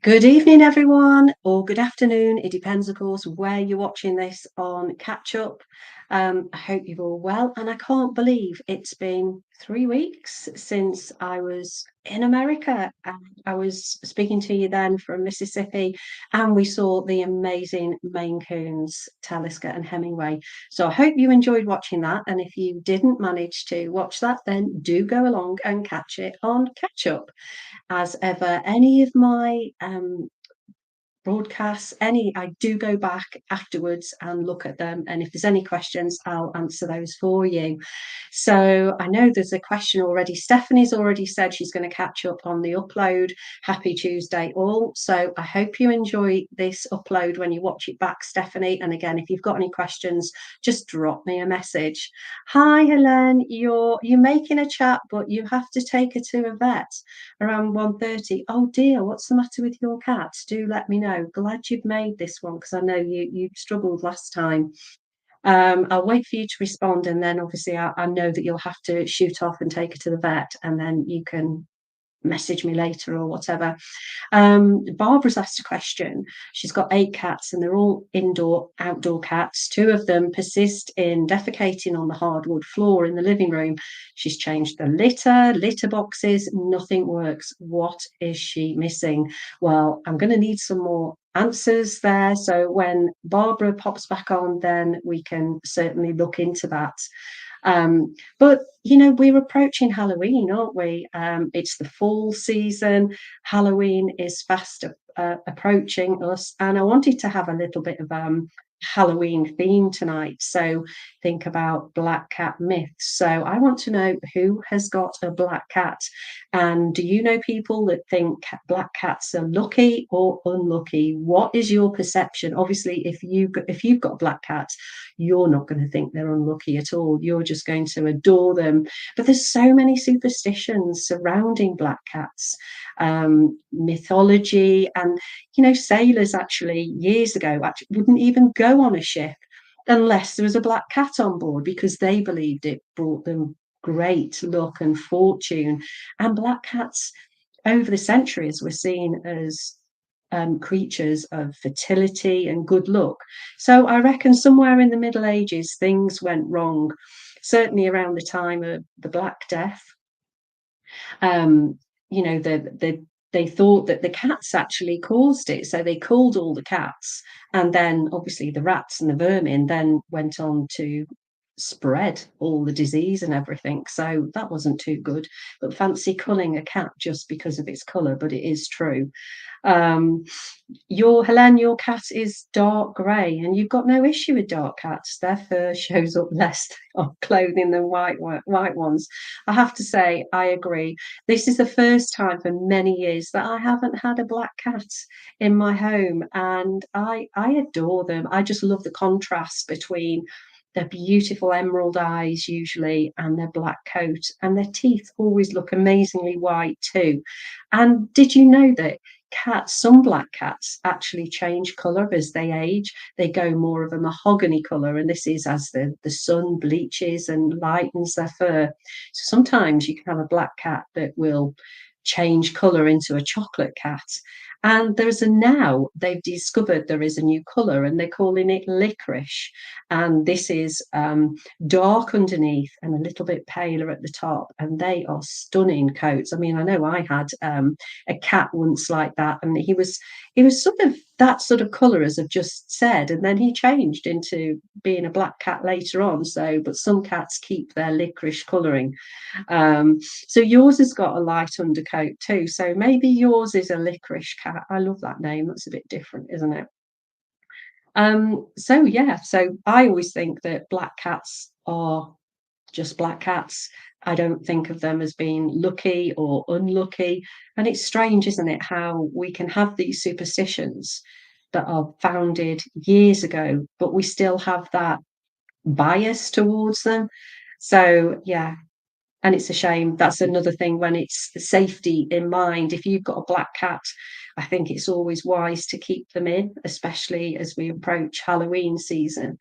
Good evening, everyone, or good afternoon. It depends, of course, where you're watching this on catch up. I hope you're all well, and I can't believe it's been 3 weeks since I was in America. And I was speaking to you then from Mississippi, and we saw the amazing Maine Coons, Talisker and Hemingway. So I hope you enjoyed watching that. And if you didn't manage to watch that, then do go along and catch it on catch up. As ever, any of my broadcasts, I do go back afterwards and look at them. And if there's any questions, I'll answer those for you. So I know there's a question already. Stephanie's already said she's going to catch up on the upload. Happy Tuesday, all. So I hope you enjoy this upload when you watch it back, Stephanie. And again, if you've got any questions, just drop me a message. Hi, Helen. You're making a chat, but you have to take her to a vet around 1:30. Oh dear, what's the matter with your cat? Do let me know. Glad you've made this one because I know you struggled last time. I'll wait for you to respond, and then obviously I know that you'll have to shoot off and take her to the vet, and then you can message me later or whatever. Barbara's asked a question. She's got 8 cats and they're all outdoor cats. 2 of them persist in defecating on the hardwood floor in the living room. She's changed the litter boxes, nothing works. What is she missing? Well, I'm going to need some more answers there. So when Barbara pops back on, then we can certainly look into that. But we're approaching Halloween, aren't we? It's the fall season. Halloween is fast approaching us, and I wanted to have a little bit of Halloween theme tonight. So think about black cat myths. So I want to know who has got a black cat, and do you know people that think black cats are lucky or unlucky? What is your perception? Obviously, if you've got a black cat, you're not going to think they're unlucky at all. You're just going to adore them. But there's so many superstitions surrounding black cats, mythology, and sailors actually years ago wouldn't even go on a ship unless there was a black cat on board because they believed it brought them great luck and fortune. And black cats over the centuries were seen as creatures of fertility and good luck. So I reckon somewhere in the Middle Ages, things went wrong, certainly around the time of the Black Death. Um, they thought that the cats actually caused it. So they called all the cats. And then obviously the rats and the vermin then went on to spread all the disease and everything. So that wasn't too good. But fancy culling a cat just because of its colour, but it is true. Um, your cat is dark grey, and you've got no issue with dark cats. Their fur shows up less on clothing than white ones. I have to say, I agree. This is the first time for many years that I haven't had a black cat in my home, and I adore them. I just love the contrast between their beautiful emerald eyes usually and their black coat, and their teeth always look amazingly white too. And did you know that some black cats actually change colour as they age? They go more of a mahogany colour, and this is as the sun bleaches and lightens their fur. So sometimes you can have a black cat that will change colour into a chocolate cat. And now they've discovered there is a new colour, and they're calling it licorice. And this is dark underneath and a little bit paler at the top. And they are stunning coats. I mean, I know I had a cat once like that, and he was sort of that sort of colour, as I've just said, and then he changed into being a black cat later on. So, but some cats keep their licorice colouring. So yours has got a light undercoat too. So maybe yours is a licorice cat. I love that name. That's a bit different, isn't it? So yeah, so I always think that black cats are just black cats. I don't think of them as being lucky or unlucky. And it's strange, isn't it, how we can have these superstitions that are founded years ago, but we still have that bias towards them. So yeah, and it's a shame. That's another thing when it's safety in mind. If you've got a black cat, I think it's always wise to keep them in, especially as we approach Halloween season.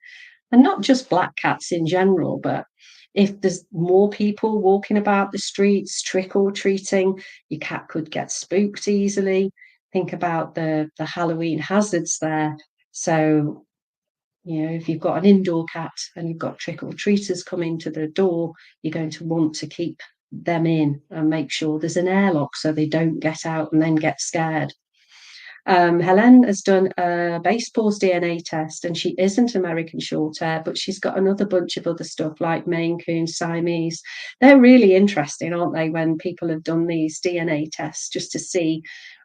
And not just black cats in general, but if there's more people walking about the streets trick or treating, your cat could get spooked easily. think about the Halloween hazards there. So, if you've got an indoor cat and you've got trick or treaters coming to the door, you're going to want to keep them in and make sure there's an airlock so they don't get out and then get scared. Helen has done a base pause DNA test, and she isn't American Shorthair, but she's got another bunch of other stuff like Maine Coon, Siamese. They're really interesting, aren't they, when people have done these DNA tests just to see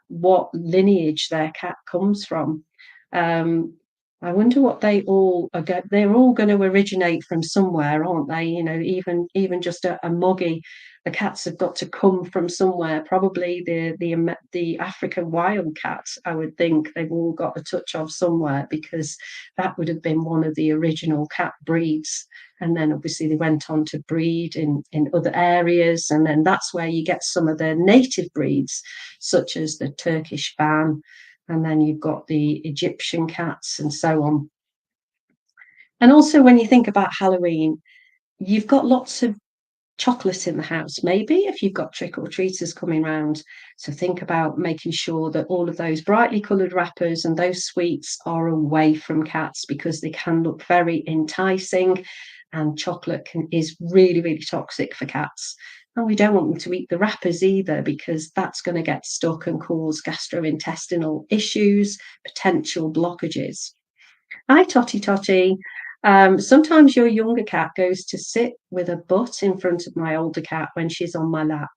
what lineage their cat comes from. Um, I wonder what they all are. They're all going to originate from somewhere, aren't they? Even just a moggy, the cats have got to come from somewhere. Probably the African wildcat. I would think they've all got a touch of somewhere, because that would have been one of the original cat breeds. And then obviously they went on to breed in other areas, and then that's where you get some of the native breeds, such as the Turkish Van, and then you've got the Egyptian cats and so on. And also, when you think about Halloween, you've got lots of chocolate in the house, maybe if you've got trick or treaters coming round. So think about making sure that all of those brightly coloured wrappers and those sweets are away from cats, because they can look very enticing, and chocolate is really, really toxic for cats. And we don't want them to eat the wrappers either, because that's going to get stuck and cause gastrointestinal issues, potential blockages. Hi, Totty Totty. Sometimes your younger cat goes to sit with a butt in front of my older cat when she's on my lap.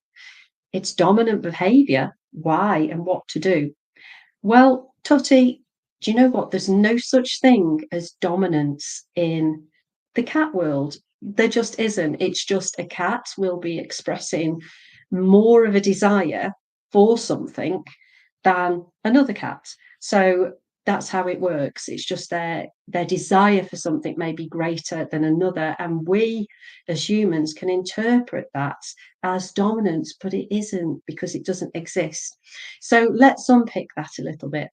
It's dominant behaviour. Why and what to do? Well, Totty, do you know what? There's no such thing as dominance in the cat world. There just isn't. It's just a cat will be expressing more of a desire for something than another cat. So that's how it works. It's just their desire for something may be greater than another, and we as humans can interpret that as dominance, but it isn't, because it doesn't exist. So let's unpick that a little bit.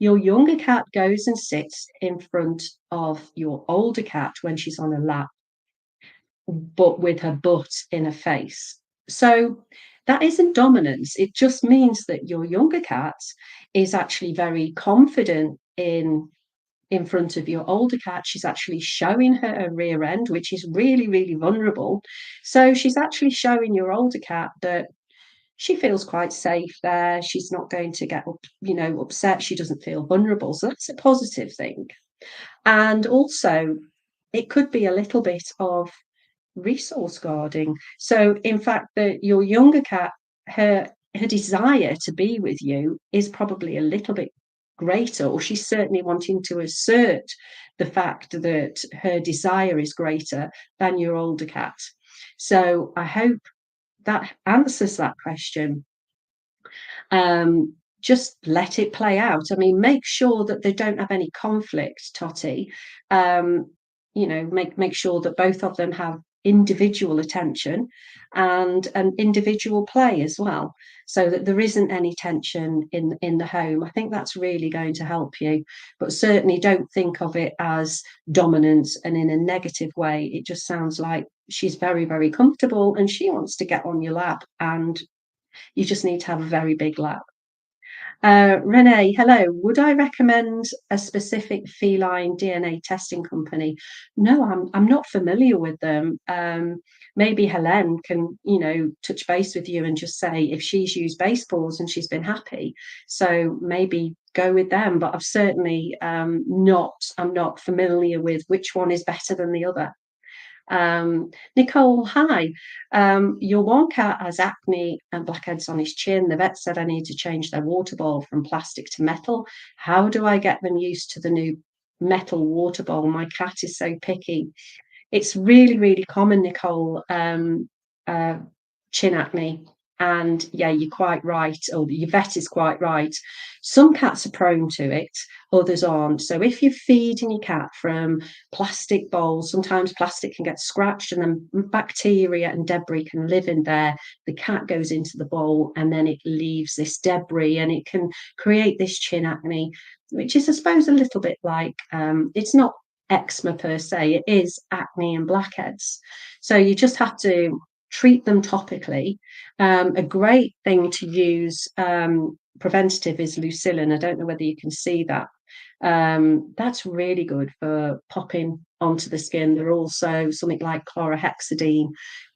Your younger cat goes and sits in front of your older cat when she's on a lap, but with her butt in her face. So that isn't dominance. It just means that your younger cat is actually very confident in front of your older cat. She's actually showing her rear end, which is really, really vulnerable. So she's actually showing your older cat that she feels quite safe there. She's not going to get upset. She doesn't feel vulnerable. So that's a positive thing. And also, it could be a little bit of resource guarding. So, in fact, your younger cat, her desire to be with you is probably a little bit greater, or she's certainly wanting to assert the fact that her desire is greater than your older cat. So, I hope that answers that question. Just let it play out. I mean, make sure that they don't have any conflict, Totty. Make sure that both of them have individual attention and an individual play as well, so that there isn't any tension in the home. I think that's really going to help you. But certainly don't think of it as dominance and in a negative way. It just sounds like she's very, very comfortable and she wants to get on your lap, and you just need to have a very big lap. Renee, hello. Would I recommend a specific feline DNA testing company? No, I'm not familiar with them. Maybe Helen can, touch base with you and just say if she's used baseballs and she's been happy. So maybe go with them. But I've certainly not. I'm not familiar with which one is better than the other. Nicole, hi. Your one cat has acne and blackheads on his chin. The vet said I need to change their water bowl from plastic to metal. How do I get them used to the new metal water bowl? My cat is so picky. It's really, really common, Nicole, uh, chin acne. And yeah, you're quite right, or your vet is quite right. Some cats are prone to it, others aren't. So if you're feeding your cat from plastic bowls, sometimes plastic can get scratched and then bacteria and debris can live in there. The cat goes into the bowl and then it leaves this debris and it can create this chin acne, which is, I suppose, a little bit like it's not eczema per se, it is acne and blackheads. So you just have to treat them topically. A great thing to use preventative is lucillin. I don't know whether you can see that. That's really good for popping onto the skin. There are also something like chlorhexidine,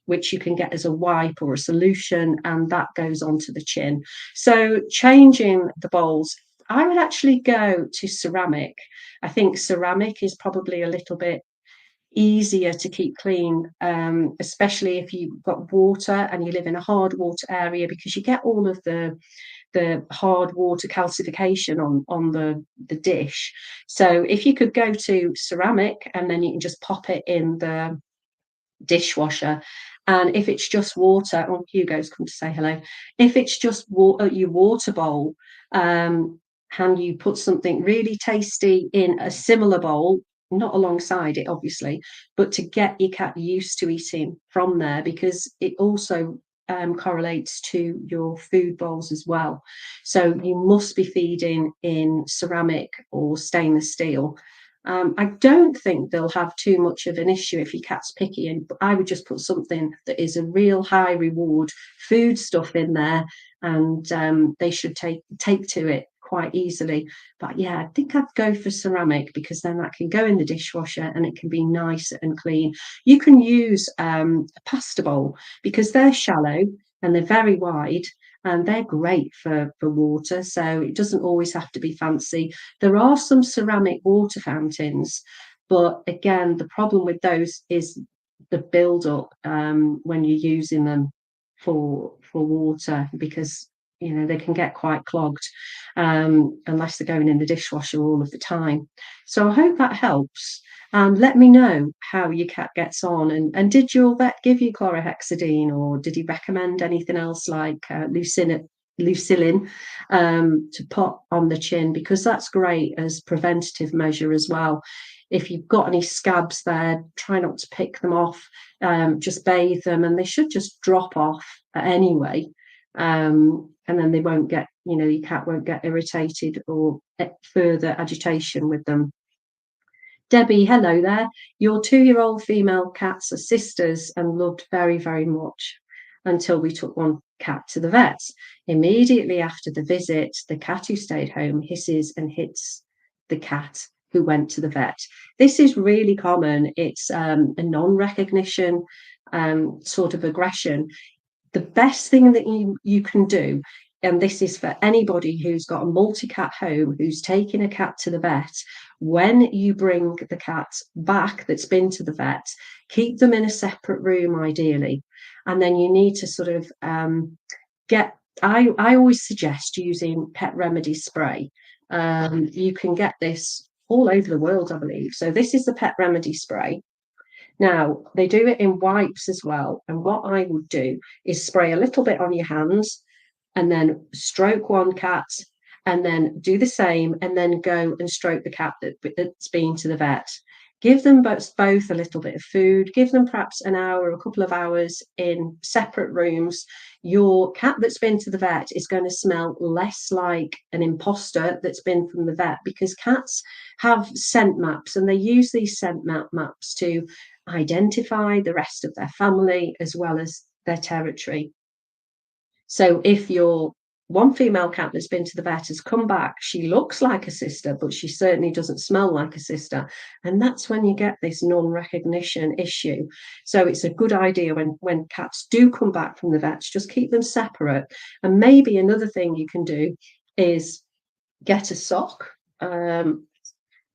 which you can get as a wipe or a solution, and that goes onto the chin. So changing the bowls, I would actually go to ceramic. I think ceramic is probably a little bit easier to keep clean, especially if you've got water and you live in a hard water area, because you get all of the hard water calcification on the dish. So if you could go to ceramic, and then you can just pop it in the dishwasher. And if it's just water, oh, Hugo's come to say hello. If it's just your water bowl, and you put something really tasty in a similar bowl, not alongside it, obviously, but to get your cat used to eating from there, because it also correlates to your food bowls as well. So you must be feeding in ceramic or stainless steel. I don't think they'll have too much of an issue if your cat's picky, and I would just put something that is a real high reward food stuff in there, and they should take to it quite easily. But yeah, I think I'd go for ceramic, because then that can go in the dishwasher and it can be nice and clean. You can use a pasta bowl, because they're shallow and they're very wide, and they're great for water, so it doesn't always have to be fancy. There are some ceramic water fountains, but again, the problem with those is the build up when you're using them for water, because they can get quite clogged, unless they're going in the dishwasher all of the time. So I hope that helps. Let me know how your cat gets on. And did your vet give you chlorhexidine, or did he recommend anything else like lucillin to put on the chin? Because that's great as preventative measure as well. If you've got any scabs there, try not to pick them off. Just bathe them, and they should just drop off anyway. And then they won't get, your cat won't get irritated or further agitation with them. Debbie, hello there. Your 2-year-old female cats are sisters and loved very, very much until we took one cat to the vet. Immediately after the visit, the cat who stayed home hisses and hits the cat who went to the vet. This is really common. It's a non-recognition sort of aggression. The best thing that you can do, and this is for anybody who's got a multi-cat home, who's taking a cat to the vet, when you bring the cat back that's been to the vet, keep them in a separate room ideally, and then you need to sort of I always suggest using pet remedy spray. You can get this all over the world, I believe. So this is the pet remedy spray. Now, they do it in wipes as well. And what I would do is spray a little bit on your hands, and then stroke one cat, and then do the same, and then go and stroke the cat that's been to the vet. Give them both a little bit of food, give them perhaps an hour or a couple of hours in separate rooms. Your cat that's been to the vet is going to smell less like an imposter that's been from the vet, because cats have scent maps, and they use these scent maps to identify the rest of their family as well as their territory. So if your one female cat that's been to the vet has come back, she looks like a sister, but she certainly doesn't smell like a sister. And that's when you get this non-recognition issue. So it's a good idea when cats do come back from the vets, just keep them separate. And maybe another thing you can do is get a sock,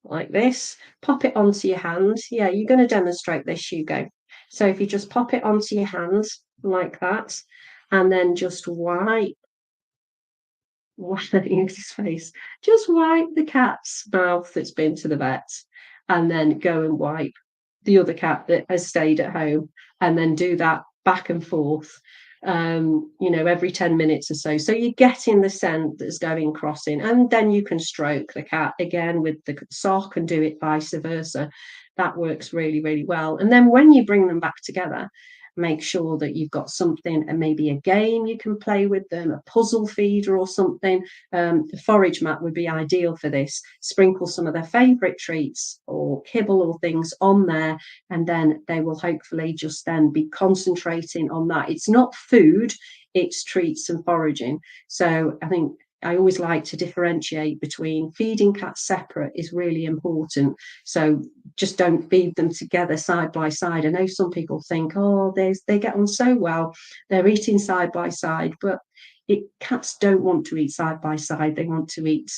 like this, pop it onto your hand. Yeah, you're going to demonstrate this, Hugo. So if you just pop it onto your hands like that, and then just wipe his face, just wipe the cat's mouth that's been to the vet, and then go and wipe the other cat that has stayed at home, and then do that back and forth, every 10 minutes or so. So you're getting the scent that's going crossing, and then you can stroke the cat again with the sock and do it vice versa. That works really, really well. And then when you bring them back together, make sure that you've got something, and maybe a game you can play with them, a puzzle feeder or something. The forage mat would be ideal for this. Sprinkle some of their favorite treats or kibble or things on there, and then they will hopefully just then be concentrating on that. It's not food, it's treats and foraging. So I think I always like to differentiate between feeding cats separate is really important. So just don't feed them together side by side. I know some people think, oh, they get on so well, they're eating side by side, but cats don't want to eat side by side. They want to eat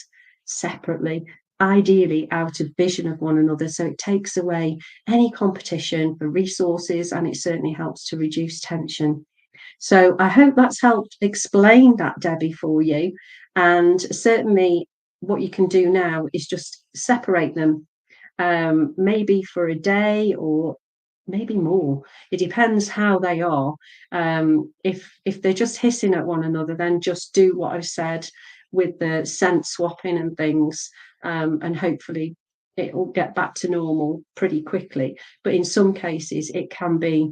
separately, ideally out of vision of one another. So it takes away any competition for resources, and it certainly helps to reduce tension. So I hope that's helped explain that, Debbie, for you. And certainly what you can do now is just separate them, maybe for a day or maybe more. It depends how they are. If they're just hissing at one another, then just do what I've said with the scent swapping and things, and hopefully it will get back to normal pretty quickly. But in some cases, it can be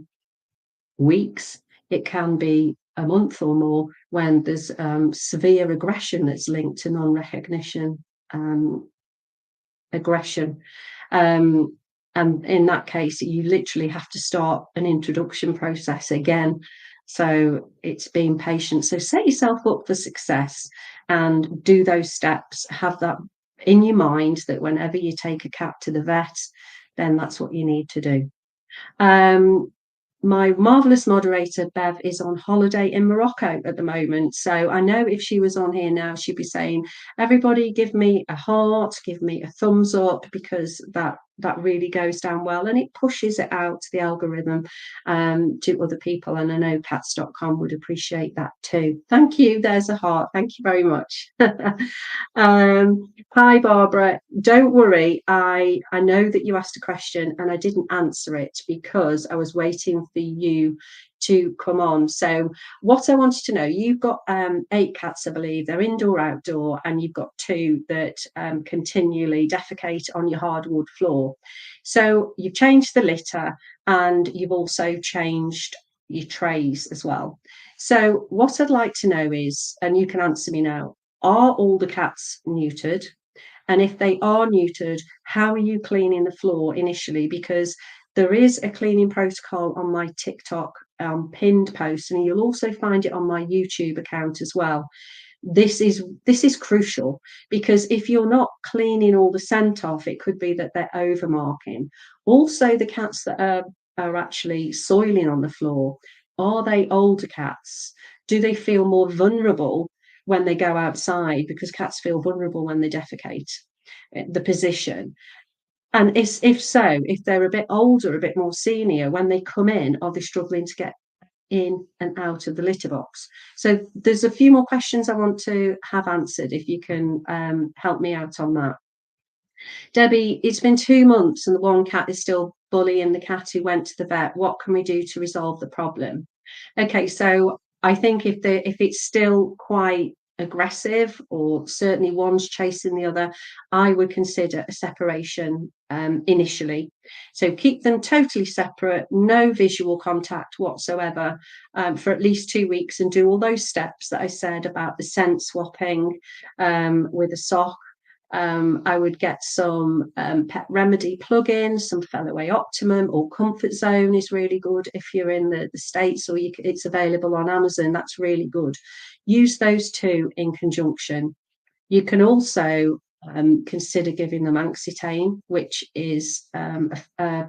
weeks, it can be a month or more when there's severe aggression that's linked to non-recognition aggression. And in that case, you literally have to start an introduction process again. So it's being patient. So set yourself up for success and do those steps. Have that in your mind that whenever you take a cat to the vet, then that's what you need to do. My marvelous moderator, Bev, is on holiday in Morocco at the moment. So I know if she was on here now, she'd be saying, everybody give me a heart, give me a thumbs up, because that really goes down well and it pushes it out to the algorithm to other people. And I know cats.com would appreciate that too. Thank you. There's a heart. Thank you very much. Hi, Barbara. Don't worry. I know that you asked a question and I didn't answer it because I was waiting for you to come on. So what I wanted to know, you've got 8 cats, I believe. They're indoor, outdoor, and you've got 2 that continually defecate on your hardwood floor. So you've changed the litter and you've also changed your trays as well. So what I'd like to know is, and you can answer me now, are all the cats neutered? And if they are neutered, how are you cleaning the floor initially? Because there is a cleaning protocol on my TikTok pinned post, and you'll also find it on my YouTube account as well. This is crucial, because if you're not cleaning all the scent off, it could be that they're overmarking. Also, the cats that are actually soiling on the floor, are they older cats? Do they feel more vulnerable when they go outside? Because cats feel vulnerable when they defecate, the position. And if so, if they're a bit older, a bit more senior, when they come in, are they struggling to get in and out of the litter box? So there's a few more questions I want to have answered, if you can help me out on that. Debbie, it's been 2 months and the one cat is still bullying the cat who went to the vet. What can we do to resolve the problem? Okay, so I think if it's still quite aggressive, or certainly one's chasing the other, I would consider a separation initially. So keep them totally separate, no visual contact whatsoever, for at least 2 weeks, and do all those steps that I said about the scent swapping with a sock. I would get some Pet Remedy plugins, some Fellaway Optimum, or Comfort Zone is really good if you're in the States, or it's available on Amazon. That's really good. Use those 2 in conjunction. You can also consider giving them Accutane, which is a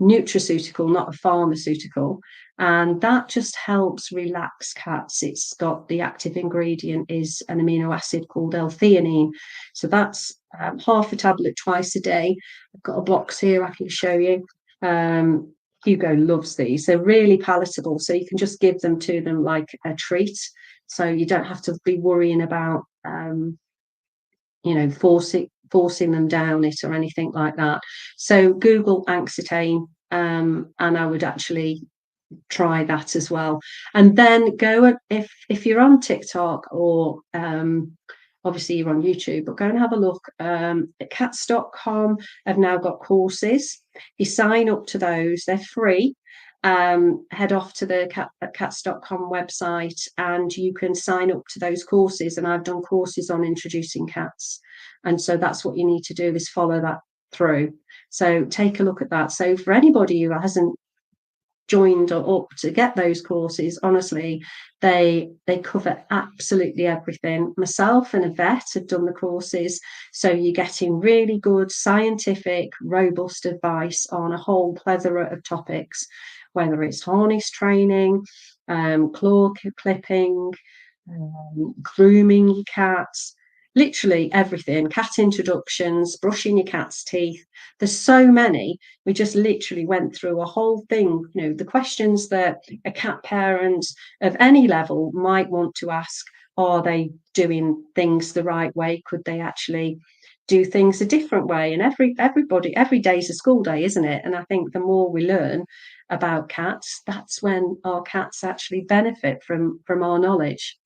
nutraceutical, not a pharmaceutical, and that just helps relax cats. It's got, the active ingredient is an amino acid called L-theanine, so that's half a tablet twice a day. I've got a box here I can show you. Hugo loves these. They're really palatable, so you can just give them to them like a treat, so you don't have to be worrying about forcing them down it or anything like that. So Google Accutane, and I would actually try that as well. And then go, if you're on TikTok, or obviously you're on YouTube, but go and have a look at cats.com. Have now got courses. You sign up to those, they're free. Head off to the cats.com website and you can sign up to those courses. And I've done courses on introducing cats, and so that's what you need to do, is follow that through. So take a look at that. So for anybody who hasn't joined or up to get those courses, honestly, they cover absolutely everything. Myself and a vet have done the courses, so you're getting really good scientific, robust advice on a whole plethora of topics, whether it's harness training, claw clipping, grooming your cats, literally everything, cat introductions, brushing your cat's teeth. There's so many. We just literally went through a whole thing, the questions that a cat parent of any level might want to ask. Are they doing things the right way? Could they actually do things a different way? And every day's a school day, isn't it? And I think the more we learn about cats, that's when our cats actually benefit from our knowledge.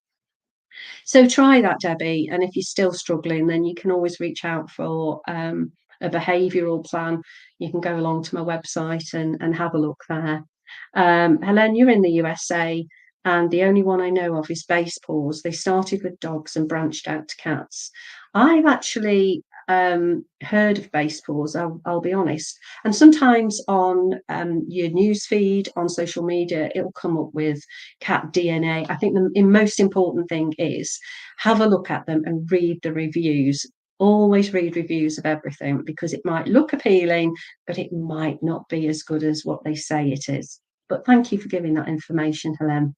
So try that, Debbie. And if you're still struggling, then you can always reach out for a behavioural plan. You can go along to my website and have a look there. Helen, you're in the USA, and the only one I know of is Base Paws. They started with dogs and branched out to cats. I've actually heard of Base Paws, I'll be honest. And sometimes on your news feed on social media, it'll come up with cat DNA. I think the most important thing is have a look at them and read the reviews. Always read reviews of everything, because it might look appealing, but it might not be as good as what they say it is. But thank you for giving that information, Helen.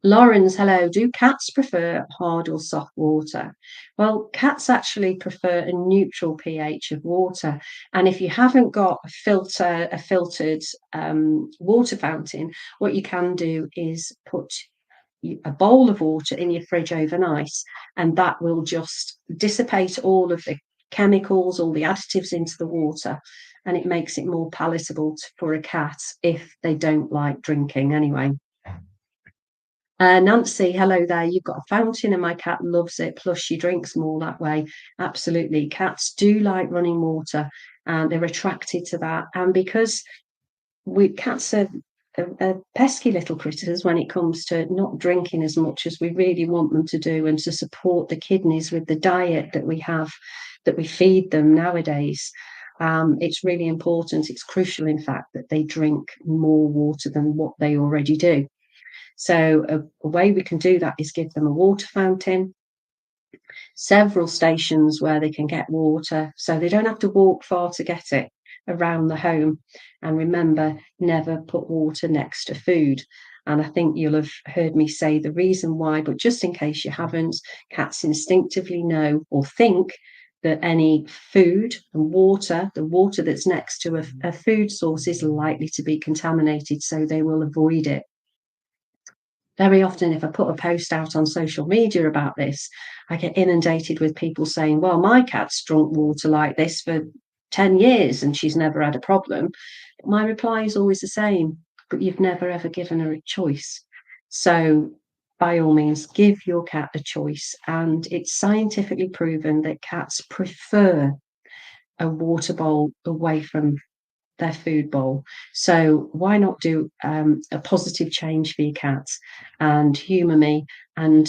Lawrence, hello. Do cats prefer hard or soft water? Well, cats actually prefer a neutral pH of water. And if you haven't got a filtered water fountain, what you can do is put a bowl of water in your fridge overnight, and that will just dissipate all of the chemicals, all the additives into the water, and it makes it more palatable for a cat if they don't like drinking anyway. Nancy, hello there. You've got a fountain and my cat loves it. Plus, she drinks more that way. Absolutely. Cats do like running water and they're attracted to that. And because cats are pesky little critters when it comes to not drinking as much as we really want them to do, and to support the kidneys with the diet that we have, that we feed them nowadays. It's really important. It's crucial, in fact, that they drink more water than what they already do. So a way we can do that is give them a water fountain, several stations where they can get water, so they don't have to walk far to get it around the home. And remember, never put water next to food. And I think you'll have heard me say the reason why, but just in case you haven't, cats instinctively know or think that any food and water, the water that's next to a food source, is likely to be contaminated, so they will avoid it. Very often, if I put a post out on social media about this, I get inundated with people saying, well, my cat's drunk water like this for 10 years and she's never had a problem. My reply is always the same, but you've never ever given her a choice. So by all means, give your cat a choice. And it's scientifically proven that cats prefer a water bowl away from their food bowl. So why not do a positive change for your cats and humour me, and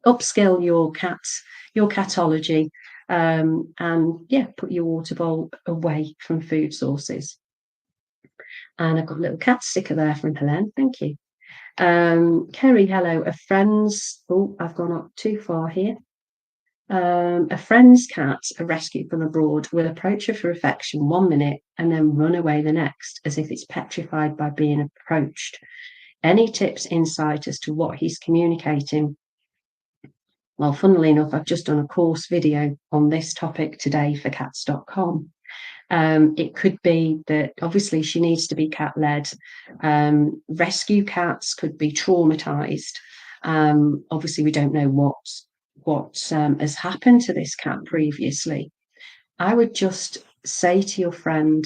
upskill your catology, and yeah, put your water bowl away from food sources. And I've got a little cat sticker there from Helen. Thank you. Kerry, hello. I've gone up too far here. A friend's cat, a rescue from abroad, will approach her for affection 1 minute and then run away the next, as if it's petrified by being approached. Any tips, insight as to what he's communicating? Well, funnily enough, I've just done a course video on this topic today for cats.com. It could be that obviously she needs to be cat-led. Rescue cats could be traumatized. Obviously, we don't know what has happened to this cat previously. I would just say to your friend,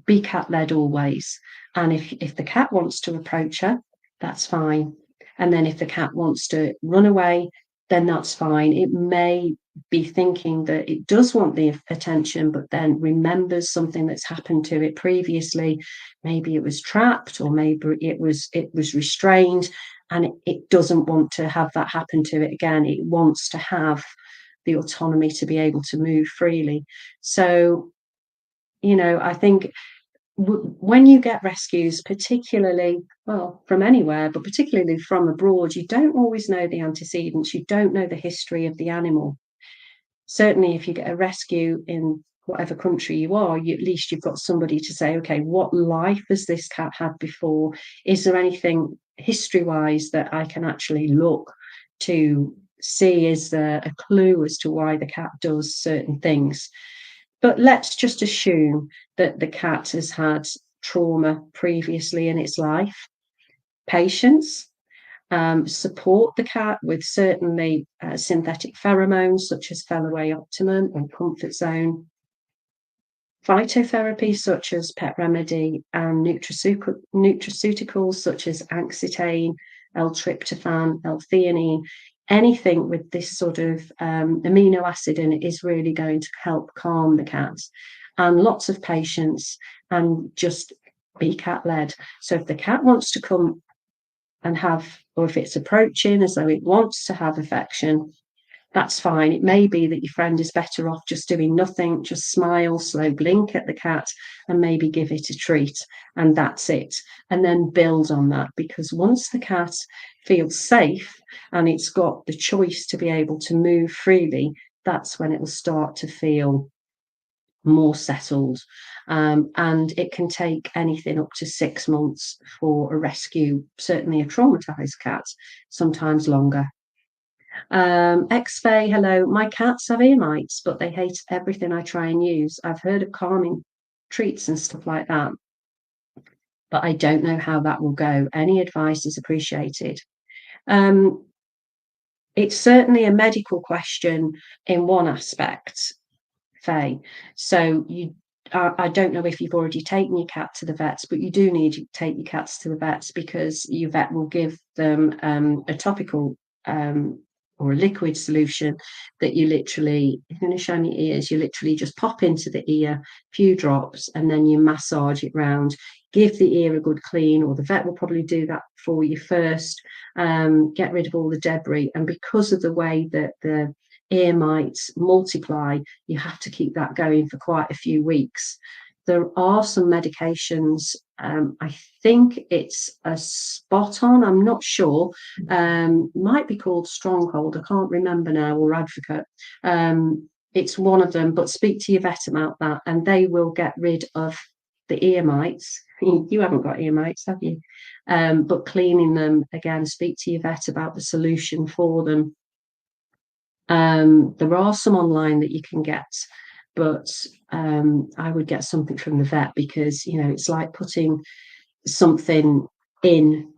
be cat-led always. And if the cat wants to approach her, that's fine. And then if the cat wants to run away, then that's fine. It may be thinking that it does want the attention, but then remembers something that's happened to it previously. Maybe it was trapped, or maybe it was restrained, and it doesn't want to have that happen to it again. It wants to have the autonomy to be able to move freely. So, I think when you get rescues, particularly, well, from anywhere, but particularly from abroad, you don't always know the antecedents, you don't know the history of the animal. Certainly, if you get a rescue in whatever country you are, at least you've got somebody to say, okay, what life has this cat had before? Is there anything history-wise that I can actually look to see? Is there a clue as to why the cat does certain things? But let's just assume that the cat has had trauma previously in its life. Patience, support the cat with certainly synthetic pheromones such as Fellaway Optimum and Comfort Zone, phytotherapy such as Pet Remedy, and nutraceuticals such as Anxitane, L-tryptophan, L-theanine. Anything with this sort of amino acid in it is really going to help calm the cat. And lots of patience, and just be cat led. So if the cat wants to come and have, or if it's approaching as though it wants to have affection, that's fine. It may be that your friend is better off just doing nothing, just smile, slow blink at the cat, and maybe give it a treat, and that's it. And then build on that, because once the cat feels safe and it's got the choice to be able to move freely, that's when it will start to feel more settled. And it can take anything up to 6 months for a rescue, certainly a traumatized cat, sometimes longer. X-Fay, hello. My cats have ear mites, but they hate everything I try and use. I've heard of calming treats and stuff like that, but I don't know how that will go. Any advice is appreciated. Um, it's certainly a medical question in one aspect, Faye. So I don't know if you've already taken your cat to the vets, but you do need to take your cats to the vets, because your vet will give them a topical or a liquid solution that you literally, if you're going to shine your ears, you literally just pop into the ear, a few drops, and then you massage it round. Give the ear a good clean, or the vet will probably do that for you first. Get rid of all the debris. And because of the way that the ear mites multiply, you have to keep that going for quite a few weeks. There are some medications, I think it's a spot on, I'm not sure, might be called Stronghold, I can't remember now, or Advocate. It's one of them, but speak to your vet about that, and they will get rid of the ear mites. You haven't got ear mites, have you? But cleaning them, again, speak to your vet about the solution for them. There are some online that you can get, but I would get something from the vet, because it's like putting something in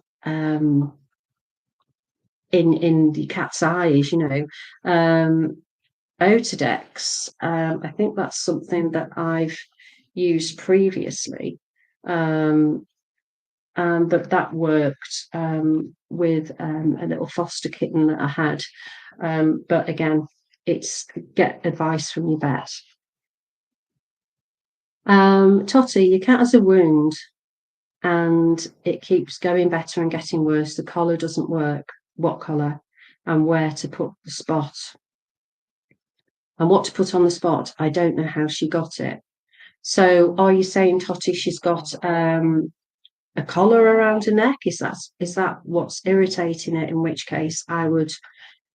the cat's eyes. Otodex. I think that's something that I've used previously, and that worked with a little foster kitten that I had. But again, it's get advice from your vet. Totty, your cat has a wound and it keeps going better and getting worse. The collar doesn't work. What collar? And where to put the spot? And what to put on the spot? I don't know how she got it. So are you saying, Totty, she's got a collar around her neck? Is that what's irritating it? In which case I would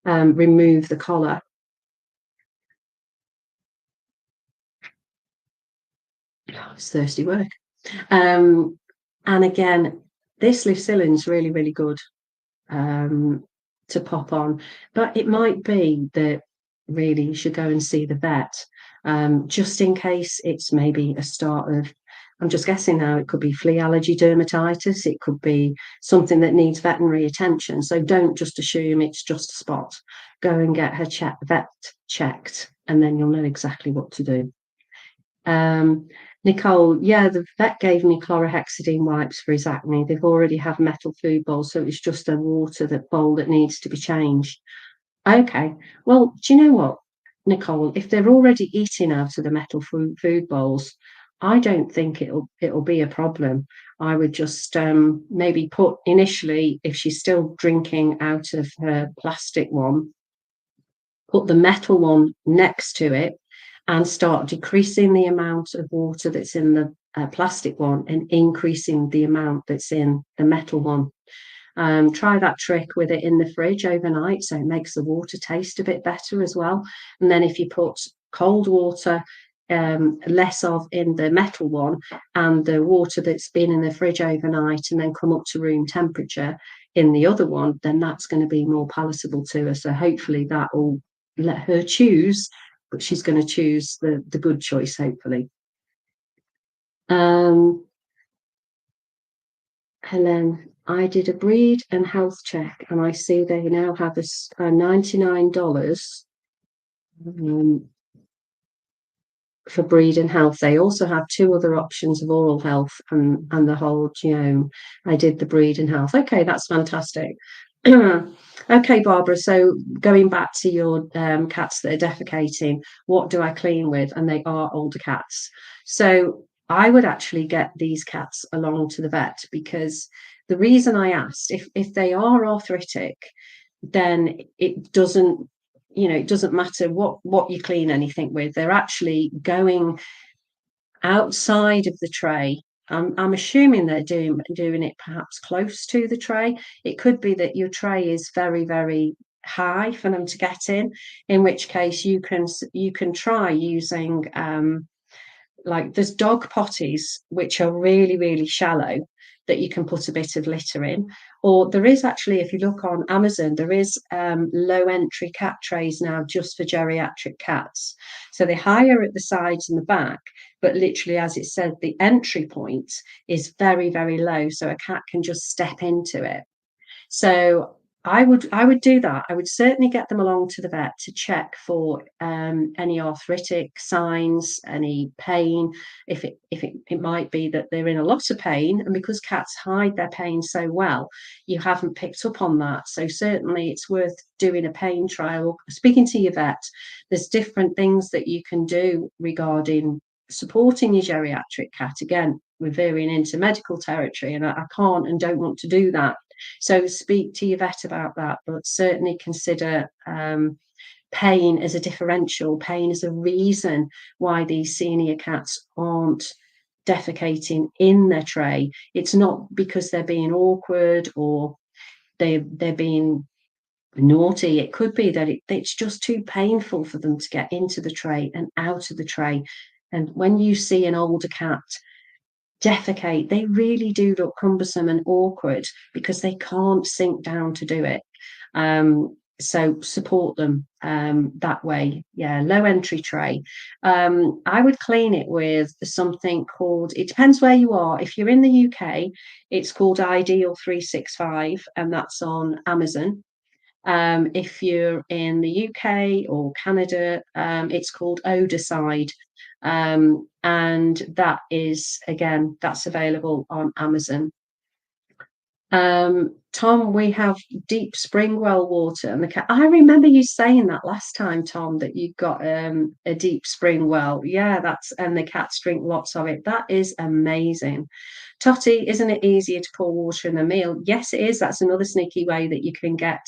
remove the collar. Oh, it's thirsty work. And again, this Lucilin's really, really good to pop on, but it might be that really you should go and see the vet, just in case it's maybe a start of, I'm just guessing now, it could be flea allergy dermatitis, it could be something that needs veterinary attention. So don't just assume it's just a spot. Go and get her vet checked, and then you'll know exactly what to do. Nicole, yeah, the vet gave me chlorhexidine wipes for his acne. They've already have metal food bowls, so it's just a water bowl that needs to be changed. Okay, well, do you know what, Nicole? If they're already eating out of the metal food bowls, I don't think it'll be a problem. I would just maybe put initially, if she's still drinking out of her plastic one, put the metal one next to it, and start decreasing the amount of water that's in the plastic one and increasing the amount that's in the metal one. Try that trick with it in the fridge overnight, so it makes the water taste a bit better as well. And then if you put cold water, less of in the metal one, and the water that's been in the fridge overnight, and then come up to room temperature in the other one, then that's going to be more palatable to her. So hopefully that will let her choose, but she's going to choose the good choice, hopefully. Helen, I did a breed and health check, and I see they now have a $99 for breed and health. They also have two other options of oral health and the whole genome. I did the breed and health. Okay, that's fantastic. Okay, Barbara. So going back to your cats that are defecating, what do I clean with? And they are older cats. So I would actually get these cats along to the vet, because the reason I asked, if they are arthritic, then it doesn't, it doesn't matter what you clean anything with. They're actually going outside of the tray. I'm assuming they're doing it perhaps close to the tray. It could be that your tray is very, very high for them to get in which case you can try using like there's dog potties which are really, really shallow, that you can put a bit of litter in. Or there is actually, if you look on Amazon, there is low entry cat trays now just for geriatric cats. So they're higher at the sides and the back, but literally, as it said, the entry point is very, very low, so a cat can just step into it. So I would do that. I would certainly get them along to the vet to check for any arthritic signs, any pain. If it might be that they're in a lot of pain, and because cats hide their pain so well, you haven't picked up on that. So certainly it's worth doing a pain trial, speaking to your vet. There's different things that you can do regarding supporting your geriatric cat. Again, we're veering into medical territory, and I can't and don't want to do that. So speak to your vet about that, but certainly consider pain as a differential, pain as a reason why these senior cats aren't defecating in their tray. It's not because they're being awkward or they're being naughty. It could be that it's just too painful for them to get into the tray and out of the tray. And when you see an older cat defecate, they really do look cumbersome and awkward because they can't sink down to do it. So support them that way. Yeah, low entry tray. I would clean it with something called, it depends where you are. If you're in the UK, it's called Ideal 365, and that's on Amazon. If you're in the UK or Canada, it's called Odorcide. And that is, again, that's available on Amazon. Tom, we have deep spring well water, and the cat. I remember you saying that last time, Tom, that you got a deep spring well. Yeah, and the cats drink lots of it. That is amazing. Totty, isn't it easier to pour water in a meal? Yes, it is. That's another sneaky way that you can get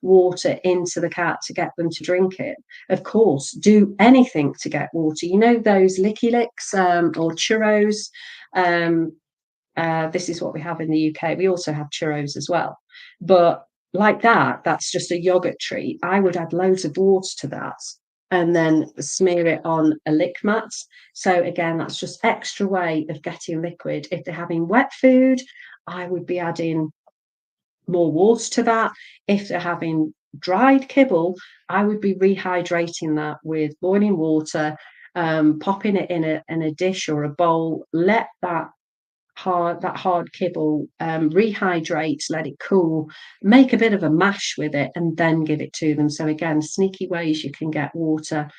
water into the cat to get them to drink it. Of course, do anything to get water. You know those licky licks or churros. This is what we have in the UK. We also have churros as well. But like that's just a yogurt treat. I would add loads of water to that and then smear it on a lick mat. So again, that's just extra way of getting liquid. If they're having wet food, I would be adding more water to that. If they're having dried kibble, I would be rehydrating that with boiling water, popping it in a dish or a bowl, let that hard kibble rehydrate, let it cool, make a bit of a mash with it, and then give it to them. So again, sneaky ways you can get water.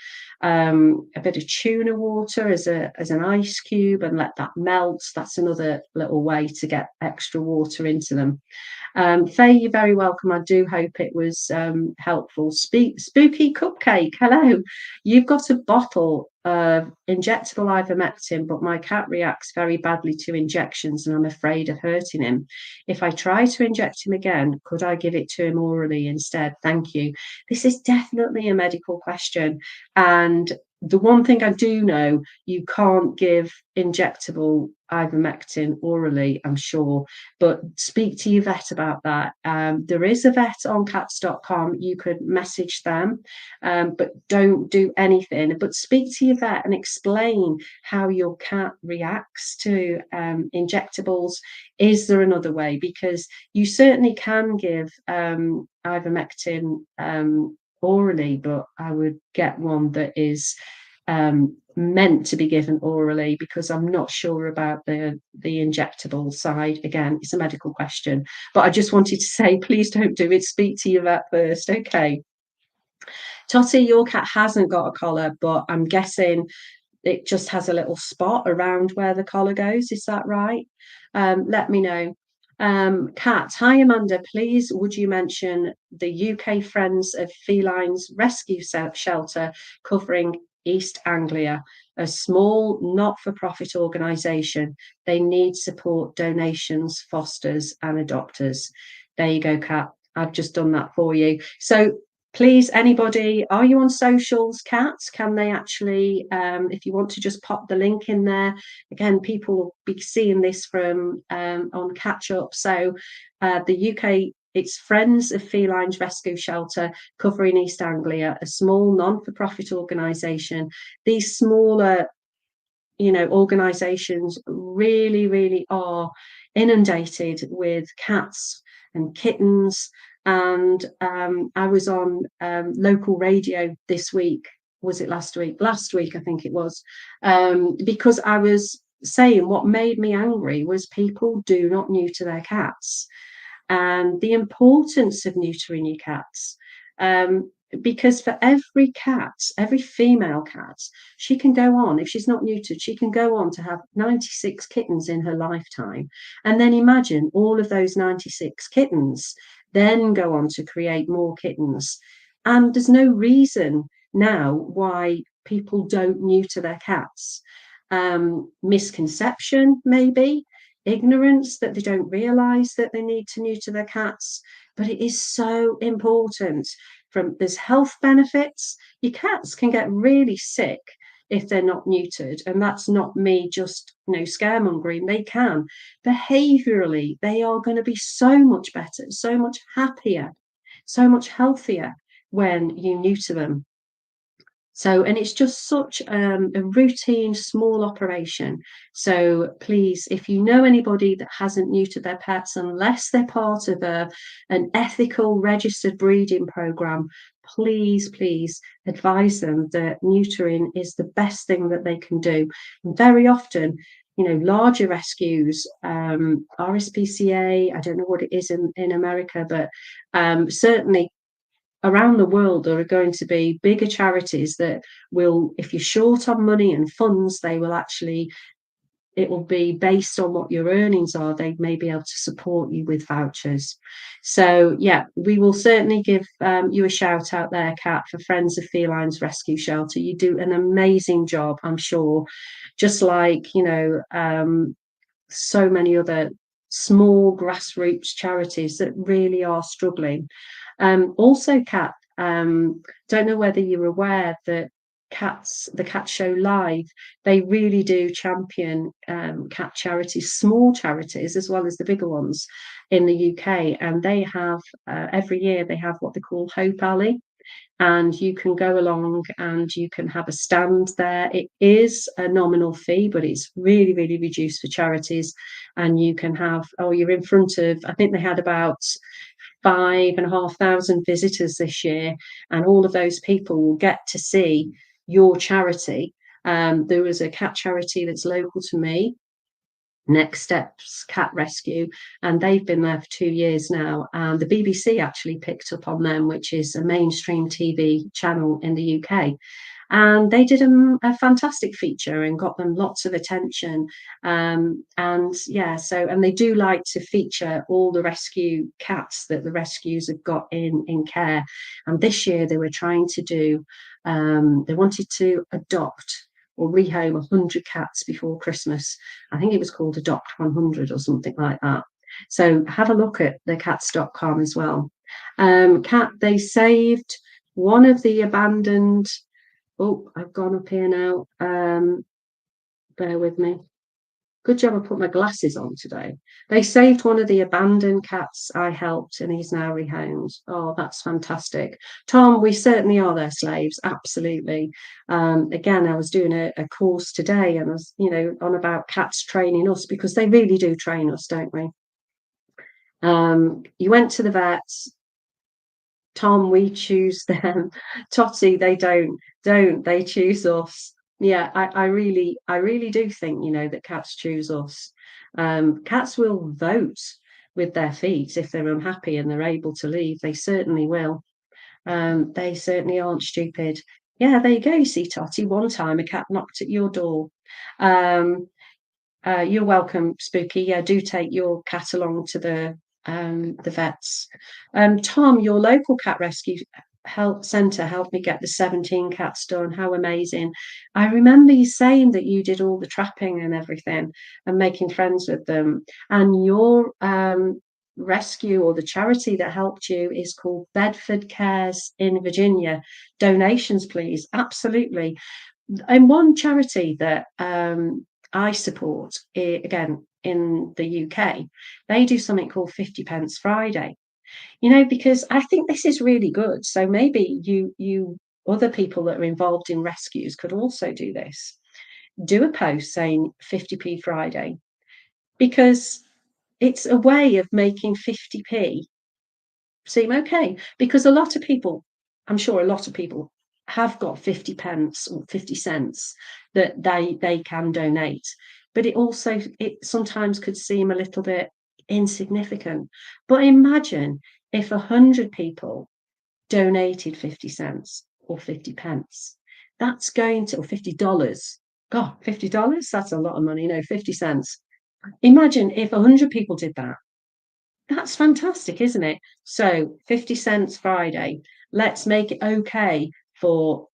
A bit of tuna water as an ice cube, and let that melt. That's another little way to get extra water into them. Faye, you're very welcome. I do hope it was helpful. Spooky Cupcake, hello. You've got a bottle of injectable ivermectin, but my cat reacts very badly to injections and I'm afraid of hurting him. If I try to inject him again, could I give it to him orally instead? Thank you. This is definitely a medical question. And The one thing I do know, you can't give injectable ivermectin orally, I'm sure, but speak to your vet about that. There is a vet on cats.com. You could message them, but don't do anything. But speak to your vet and explain how your cat reacts to injectables. Is there another way? Because you certainly can give ivermectin orally, but I would get one that is meant to be given orally, because I'm not sure about the injectable side. Again, it's a medical question, but I just wanted to say, please don't do it. Speak to your vet first. Okay. Totty, your cat hasn't got a collar, but I'm guessing it just has a little spot around where the collar goes. Is that right? Let me know. Kat, hi Amanda, please would you mention the UK Friends of Felines Rescue Shelter covering East Anglia, a small not-for-profit organisation. They need support, donations, fosters and adopters. There you go, Kat. I've just done that for you. So please, anybody, are you on socials, Kat? Can they actually, if you want to just pop the link in there, again, people will be seeing this from on catch up. So the UK, it's Friends of Felines Rescue Shelter covering East Anglia, a small non-for-profit organisation. These smaller, organisations really are inundated with cats and kittens. And I was on local radio this week. Was it last week? Last week, I think it was, because I was saying what made me angry was people do not neuter their cats, and the importance of neutering your cats. Because for every cat, every female cat, she can go on, if she's not neutered, she can go on to have 96 kittens in her lifetime. And then imagine all of those 96 kittens then go on to create more kittens. And there's no reason now why people don't neuter their cats. Misconception, maybe, ignorance, that they don't realize that they need to neuter their cats, but it is so important. There's health benefits. Your cats can get really sick if they're not neutered, and that's not me just scaremongering. They can. Behaviourally, they are going to be so much better, so much happier, so much healthier when you neuter them. So, and it's just such a routine, small operation. So please, if you know anybody that hasn't neutered their pets, unless they're part of an ethical registered breeding program, please advise them that neutering is the best thing that they can do. And very often, larger rescues, RSPCA, I don't know what it is in America, but certainly around the world, there are going to be bigger charities that will, if you're short on money and funds, they will actually, it will be based on what your earnings are. They may be able to support you with vouchers. So yeah, we will certainly give you a shout out there, Kat, for Friends of Felines Rescue Shelter. You do an amazing job, I'm sure, just like so many other small grassroots charities that really are struggling. Also, Kat, don't know whether you're aware that the Cat Show Live, they really do champion cat charities, small charities as well as the bigger ones in the UK, and they have every year they have what they call Hope Alley, and you can go along and you can have a stand there. It is a nominal fee, but it's really reduced for charities, and you can have, you're in front of, I think they had about 5,500 visitors this year, and all of those people will get to see your charity. There was a cat charity that's local to me, Next Steps Cat Rescue, and they've been there for 2 years now, and the BBC actually picked up on them, which is a mainstream TV channel in the UK, and they did a fantastic feature and got them lots of attention. And yeah, so, and they do like to feature all the rescue cats that the rescues have got in care. And this year they were trying to do, they wanted to adopt or rehome 100 cats before Christmas. I think it was called Adopt 100 or something like that. So have a look at the cats.com as well. Cat, they saved one of the abandoned Oh, I've gone up here now. Bear with me. Good job I put my glasses on today. They saved one of the abandoned cats I helped, and he's now rehomed. Oh, that's fantastic. Tom, we certainly are their slaves, absolutely. Again, I was doing a course today and I was, on about cats training us because they really do train us, don't we? You went to the vets, Tom, we choose them. Totty, they don't they choose us. Yeah, I really do think, that cats choose us. Cats will vote with their feet if they're unhappy and they're able to leave. They certainly will. They certainly aren't stupid. Yeah, there you go. You see, Totty, one time a cat knocked at your door. Um, you're welcome, Spooky. Yeah, do take your cat along to the vets. Tom, your local cat rescue help centre helped me get the 17 cats done. How amazing. I remember you saying that you did all the trapping and everything and making friends with them. And your rescue or the charity that helped you is called Bedford Cares in Virginia. Donations, please. Absolutely. And one charity that I support, again, in the UK, they do something called 50 pence Friday, because I think this is really good. So maybe you other people that are involved in rescues could also do this. Do a post saying 50p Friday, because it's a way of making 50p seem okay. Because a lot of people, I'm sure a lot of people have got 50 pence or 50 cents that they can donate. But it sometimes could seem a little bit insignificant. But imagine if 100 people donated 50 cents or 50 pence. That's going to, or $50. God, $50? That's a lot of money. 50 cents. Imagine if 100 people did that. That's fantastic, isn't it? So 50 cents Friday. Let's make it okay for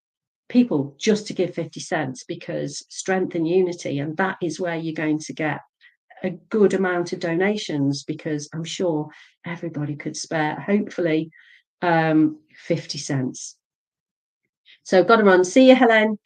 people just to give 50 cents, because strength and unity, and that is where you're going to get a good amount of donations, because I'm sure everybody could spare, hopefully, 50 cents. So got to run. See you, Helen.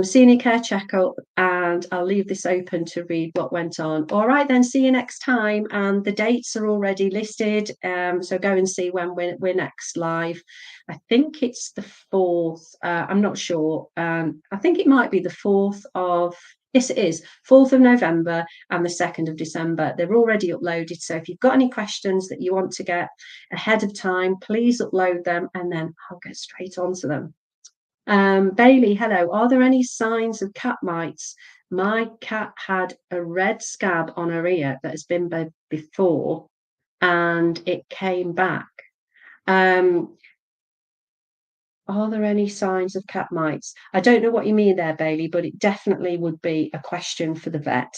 Senior care checkup, and I'll leave this open to read what went on. All right, then. See you next time. And the dates are already listed. So go and see when we're next live. I think it's the 4th. I'm not sure. I think it might be the 4th of. Yes, it is 4th of November and the 2nd of December. They're already uploaded. So if you've got any questions that you want to get ahead of time, please upload them, and then I'll get straight onto them. Bailey, hello. Are there any signs of cat mites? My cat had a red scab on her ear that has been before, and it came back. Um, are there any signs of cat mites? I don't know what you mean there, Bailey, but it definitely would be a question for the vet.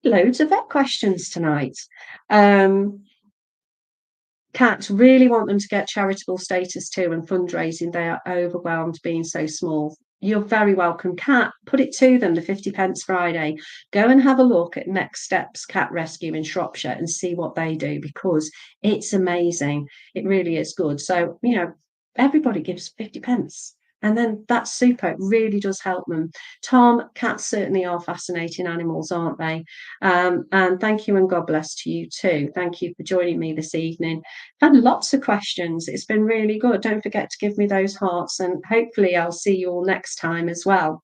Loads of vet questions tonight. Cats really want them to get charitable status too and fundraising. They are overwhelmed being so small. You're very welcome, Cat. Put it to them, the 50 pence Friday. Go and have a look at Next Steps Cat Rescue in Shropshire and see what they do, because it's amazing. It really is good. So, everybody gives 50 pence. And then that's super. It really does help them. Tom, cats certainly are fascinating animals, aren't they? And thank you, and God bless to you too. Thank you for joining me this evening. I've had lots of questions. It's been really good. Don't forget to give me those hearts, and hopefully I'll see you all next time as well.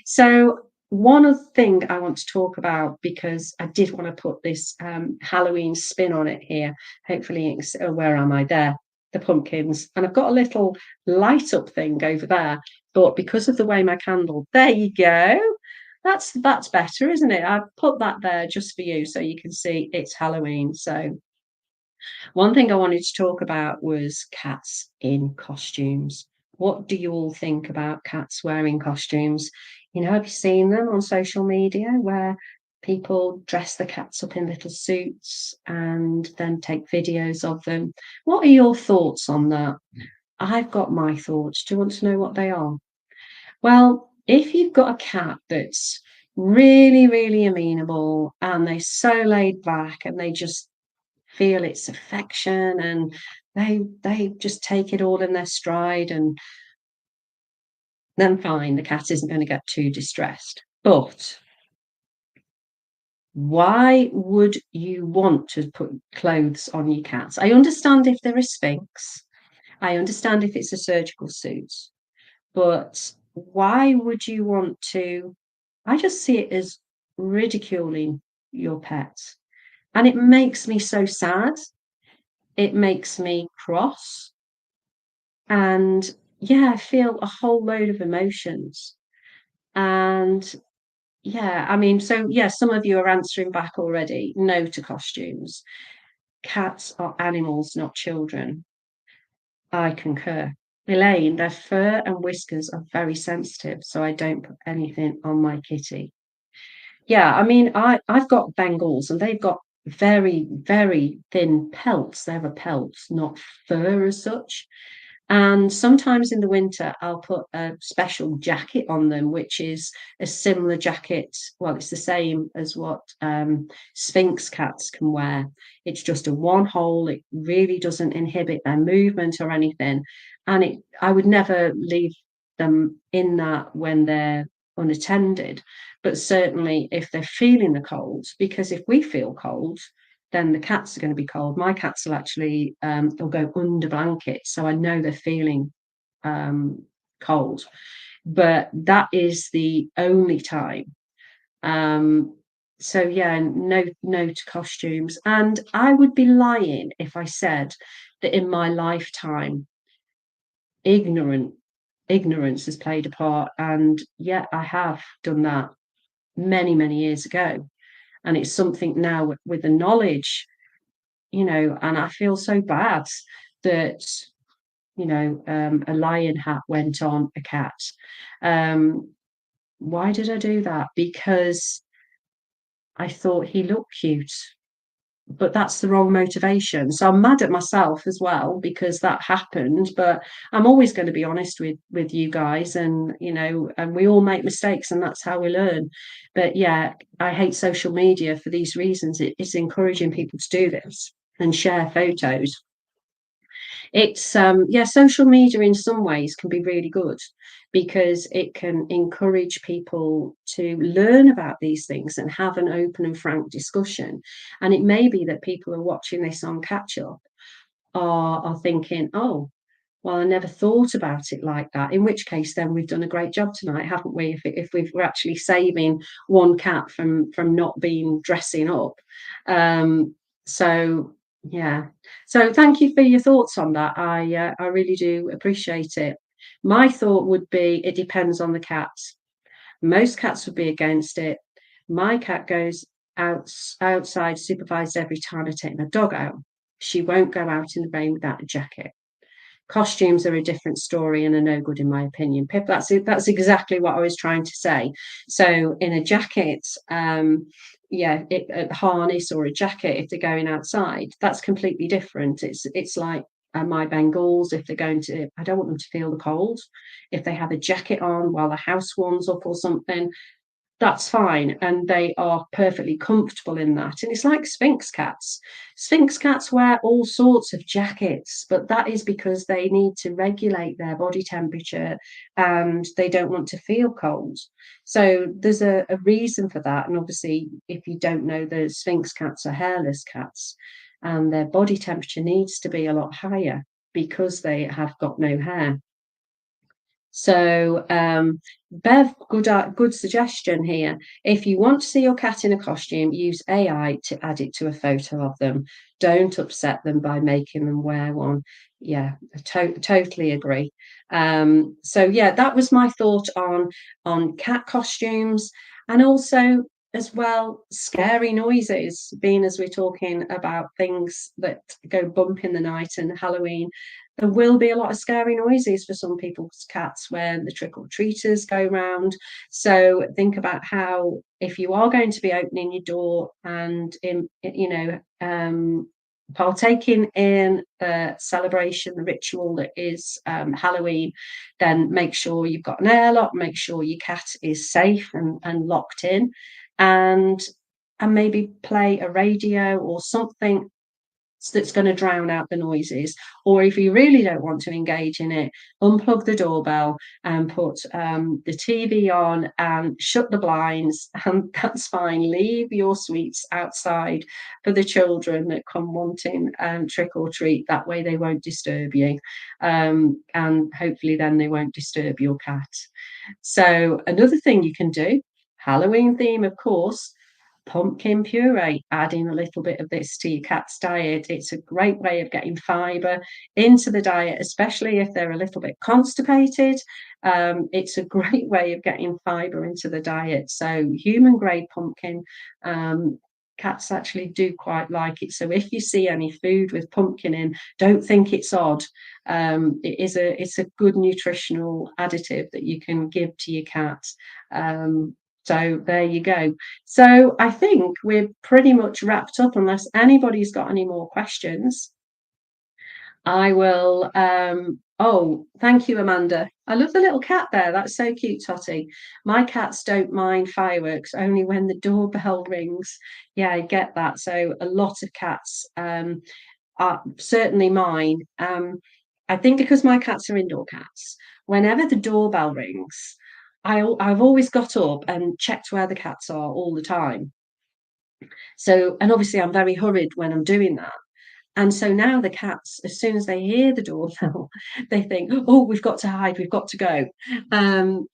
So one other thing I want to talk about, because I did want to put this Halloween spin on it here. Hopefully, where am I? There, the pumpkins. And I've got a little light up thing over there, but because of the way my candle, there you go. That's better, isn't it? I've put that there just for you so you can see it's Halloween. So one thing I wanted to talk about was cats in costumes. What do you all think about cats wearing costumes? Have you seen them on social media where people dress the cats up in little suits and then take videos of them? What are your thoughts on that? I've got my thoughts. Do you want to know what they are? Well, if you've got a cat that's really, really amenable and they're so laid back and they just feel its affection, and they just take it all in their stride, and then fine, the cat isn't gonna get too distressed. But why would you want to put clothes on your cats? I understand if they're a Sphynx, I understand if it's a surgical suit, but why would you want to? I just see it as ridiculing your pet, and it makes me so sad. It makes me cross, and yeah, I feel a whole load of emotions. And yeah, I mean, so yeah, some of you are answering back already. No to costumes. Cats are animals, not children. I concur. Elaine, their fur and whiskers are very sensitive, so I don't put anything on my kitty. Yeah, I mean, I've got Bengals and they've got very, very thin pelts. They're a pelt, not fur as such. And sometimes in the winter, I'll put a special jacket on them, which is a similar jacket. Well, it's the same as what Sphinx cats can wear. It's just a one hole. It really doesn't inhibit their movement or anything. And I would never leave them in that when they're unattended. But certainly if they're feeling the cold, because if we feel cold, then the cats are going to be cold. My cats will actually they'll go under blankets, so I know they're feeling cold. But that is the only time. Um, so yeah, no to costumes. And I would be lying if I said that in my lifetime, ignorant ignorance has played a part. And yeah, I have done that many, many years ago. And it's something now with the knowledge, and I feel so bad that, a lion hat went on a cat. Um, why did I do that? Because I thought he looked cute, but that's the wrong motivation. So I'm mad at myself as well because that happened. But I'm always going to be honest with you guys, and and we all make mistakes, and that's how we learn. But yeah, I hate social media for these reasons. It's encouraging people to do this and share photos. It's yeah, social media in some ways can be really good because it can encourage people to learn about these things and have an open and frank discussion. And it may be that people are watching this on catch up are thinking, oh, well, I never thought about it like that. In which case, then we've done a great job tonight, haven't we? If we're actually saving one cat from not being dressing up. Um, so yeah. So thank you for your thoughts on that. I really do appreciate it. My thought would be it depends on the cat. Most cats would be against it. My cat goes outside supervised every time I take my dog out. She won't go out in the rain without a jacket. Costumes are a different story and are no good in my opinion. Pip, that's exactly what I was trying to say. So in a jacket, yeah, a harness or a jacket, if they're going outside, that's completely different. It's like my Bengals, if they're going to, I don't want them to feel the cold. If they have a jacket on while the house warms up or something, that's fine, and they are perfectly comfortable in that. And it's like Sphinx cats. Sphinx cats wear all sorts of jackets, but that is because they need to regulate their body temperature and they don't want to feel cold. So there's a reason for that. And obviously, if you don't know, the Sphinx cats are hairless cats, and their body temperature needs to be a lot higher because they have got no hair. So, Bev, good suggestion here. If you want to see your cat in a costume, use AI to add it to a photo of them. Don't upset them by making them wear one. Yeah, I totally agree. So yeah, that was my thought on cat costumes, and also as well scary noises. Being as we're talking about things that go bump in the night and Halloween, there will be a lot of scary noises for some people's cats when the trick or treaters go round. So think about how, if you are going to be opening your door and partaking in the celebration, the ritual that is Halloween, then make sure you've got an airlock, make sure your cat is safe and locked in, and maybe play a radio or something that's going to drown out the noises. Or if you really don't want to engage in it, unplug the doorbell and put the TV on and shut the blinds, and that's fine. Leave your sweets outside for the children that come wanting trick or treat. That way they won't disturb you, and hopefully then they won't disturb your cat. So another thing you can do, Halloween theme, of course, pumpkin puree, adding a little bit of this to your cat's diet. It's a great way of getting fibre into the diet, especially if they're a little bit constipated. It's a great way of getting fibre into the diet. So human grade pumpkin, cats actually do quite like it. So if you see any food with pumpkin in, don't think it's odd. It's a good nutritional additive that you can give to your cat. So there you go. So I think we're pretty much wrapped up, unless anybody's got any more questions. I will. Oh, thank you, Amanda. I love the little cat there. That's so cute, Totty. My cats don't mind fireworks, only when the doorbell rings. Yeah, I get that. So a lot of cats, are certainly mine. I think because my cats are indoor cats, whenever the doorbell rings, I've always got up and checked where the cats are all the time. So, and obviously I'm very hurried when I'm doing that. And so now the cats, as soon as they hear the doorbell, they think, "Oh, we've got to hide, we've got to go." And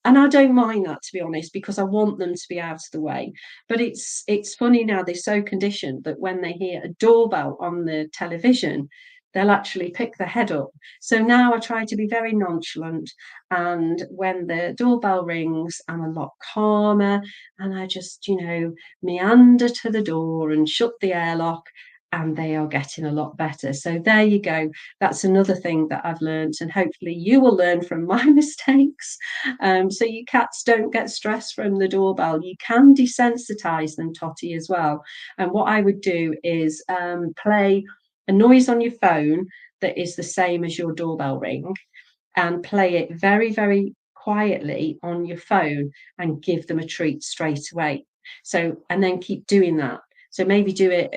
I don't mind that, to be honest, because I want them to be out of the way. But it's funny now, they're so conditioned that when they hear a doorbell on the television, they'll actually pick their head up. So now I try to be very nonchalant, and when the doorbell rings, I'm a lot calmer, and I just, meander to the door and shut the airlock, and they are getting a lot better. So there you go. That's another thing that I've learned, and hopefully you will learn from my mistakes. So your cats don't get stressed from the doorbell. You can desensitize them, Totty, as well. And what I would do is play a noise on your phone that is the same as your doorbell ring, and play it very, very quietly on your phone, and give them a treat straight away. So, and then keep doing that. So maybe do it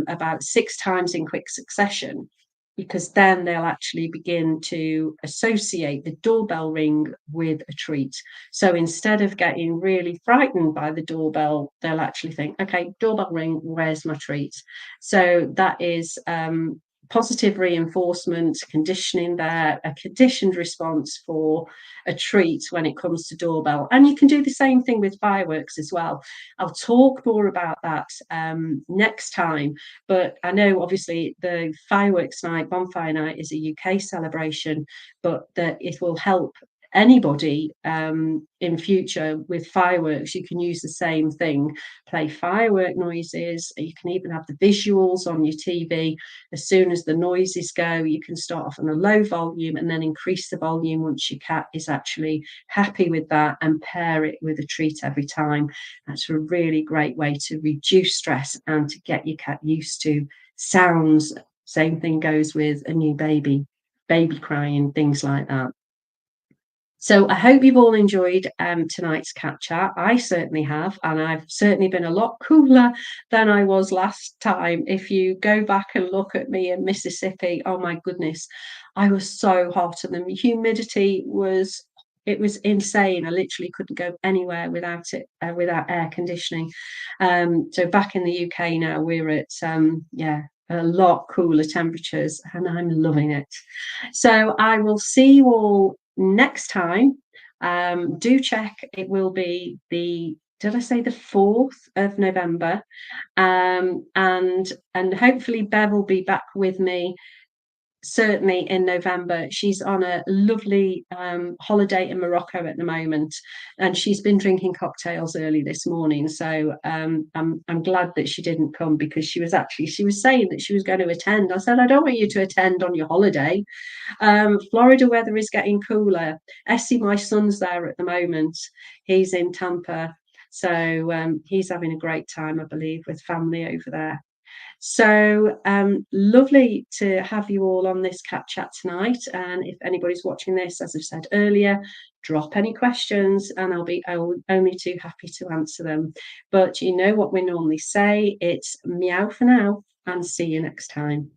about 6 times in quick succession, because then they'll actually begin to associate the doorbell ring with a treat. So instead of getting really frightened by the doorbell, they'll actually think, okay, doorbell ring, where's my treat? So that is positive reinforcement, conditioning there, a conditioned response for a treat when it comes to doorbell. And you can do the same thing with fireworks as well. I'll talk more about that next time. But I know obviously the fireworks night, bonfire night, is a UK celebration, but that it will help anybody in future with fireworks. You can use the same thing, play firework noises. You can even have the visuals on your TV. As soon as the noises go, you can start off on a low volume and then increase the volume once your cat is actually happy with that, and pair it with a treat every time. That's a really great way to reduce stress and to get your cat used to sounds. Same thing goes with a new baby crying, things like that. So I hope you've all enjoyed tonight's cat chat. I certainly have, and I've certainly been a lot cooler than I was last time. If you go back and look at me in Mississippi, oh my goodness, I was so hot, and the humidity was, it was insane. I literally couldn't go anywhere without it, without air conditioning. So back in the UK now, we're at a lot cooler temperatures, and I'm loving it. So I will see you all next time. Do check. It will be did I say the 4th of November? And hopefully Bev will be back with me certainly in November. She's on a lovely holiday in Morocco at the moment, and she's been drinking cocktails early this morning. So I'm glad that she didn't come, because she was saying that she was going to attend. I said, I don't want you to attend on your holiday. Florida weather is getting cooler. Essie, my son's there at the moment. He's in Tampa. So he's having a great time, I believe, with family over there. So lovely to have you all on this cat chat tonight. And if anybody's watching this, as I've said earlier, drop any questions and I'll only too happy to answer them. But you know what we normally say, it's meow for now. and see you next time.